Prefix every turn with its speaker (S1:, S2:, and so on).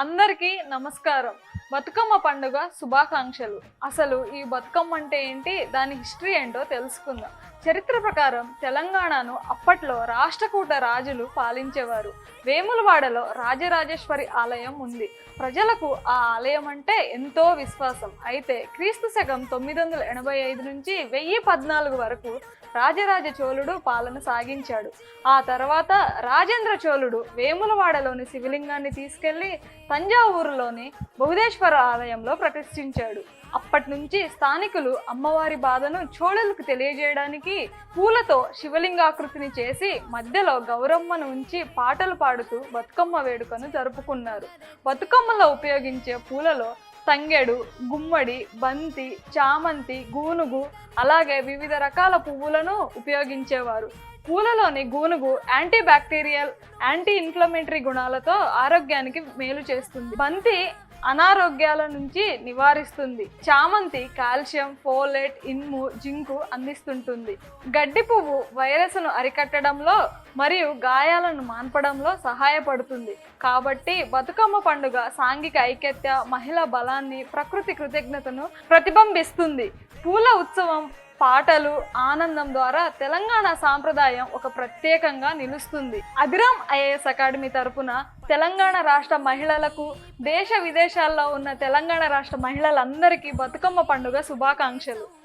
S1: అందరికీ నమస్కారం. బతుకమ్మ పండుగ శుభాకాంక్షలు. అసలు ఈ బతుకమ్మ అంటే ఏంటి, దాని హిస్టరీ ఏంటో తెలుసుకుందాం. చరిత్ర ప్రకారం తెలంగాణను అప్పట్లో రాష్ట్రకూట రాజులు పాలించేవారు. వేములవాడలో రాజరాజేశ్వరి ఆలయం ఉంది. ప్రజలకు ఆ ఆలయం అంటే ఎంతో విశ్వాసం. అయితే క్రీస్తు శకం 985 నుంచి 1014 వరకు రాజరాజ చోళుడు పాలన సాగించాడు. ఆ తర్వాత రాజేంద్ర చోళుడు వేములవాడలోని శివలింగాన్ని తీసుకెళ్లి తంజావూరులోని బహుదేశ్వర ఆలయంలో ప్రతిష్ఠించాడు. అప్పటి నుంచి స్థానికులు అమ్మవారి బాధను చోళులకు తెలియజేయడానికి పూలతో శివలింగాకృతిని చేసి మధ్యలో గౌరమ్మను ఉంచి పాటలు పాడుతూ బతుకమ్మ వేడుకను జరుపుకున్నారు. బతుకమ్మలో ఉపయోగించే పూలలో తంగెడు, గుమ్మడి, బంతి, చామంతి, గూనుగు, అలాగే వివిధ రకాల పువ్వులను ఉపయోగించేవారు. పూలలోని Goonugu anti bacterial, anti inflammatory గుణాలతో ఆరోగ్యానికి మేలు చేస్తుంది. బంతి అనారోగ్యాల నుంచి నివారిస్తుంది. చామంతి కాల్షియం, ఫోలేట్, ఇనుము, జింకు అందిస్తుంటుంది. గడ్డి పువ్వు వైరస్ను అరికట్టడంలో మరియు గాయాలను మాన్పడంలో సహాయపడుతుంది. కాబట్టి బతుకమ్మ పండుగ సాంఘిక ఐక్యత, మహిళా బలాన్ని, ప్రకృతి కృతజ్ఞతను ప్రతిబింబిస్తుంది. పూల ఉత్సవం, పాటలు, ఆనందం ద్వారా తెలంగాణ సాంప్రదాయం ఒక ప్రత్యేకంగా నిలుస్తుంది. అభిరామ్ ఐఏఎస్ అకాడమీ తరపున తెలంగాణ రాష్ట్ర మహిళలకు, దేశ విదేశాల్లో ఉన్న తెలంగాణ రాష్ట్ర మహిళలందరికీ బతుకమ్మ పండుగ శుభాకాంక్షలు.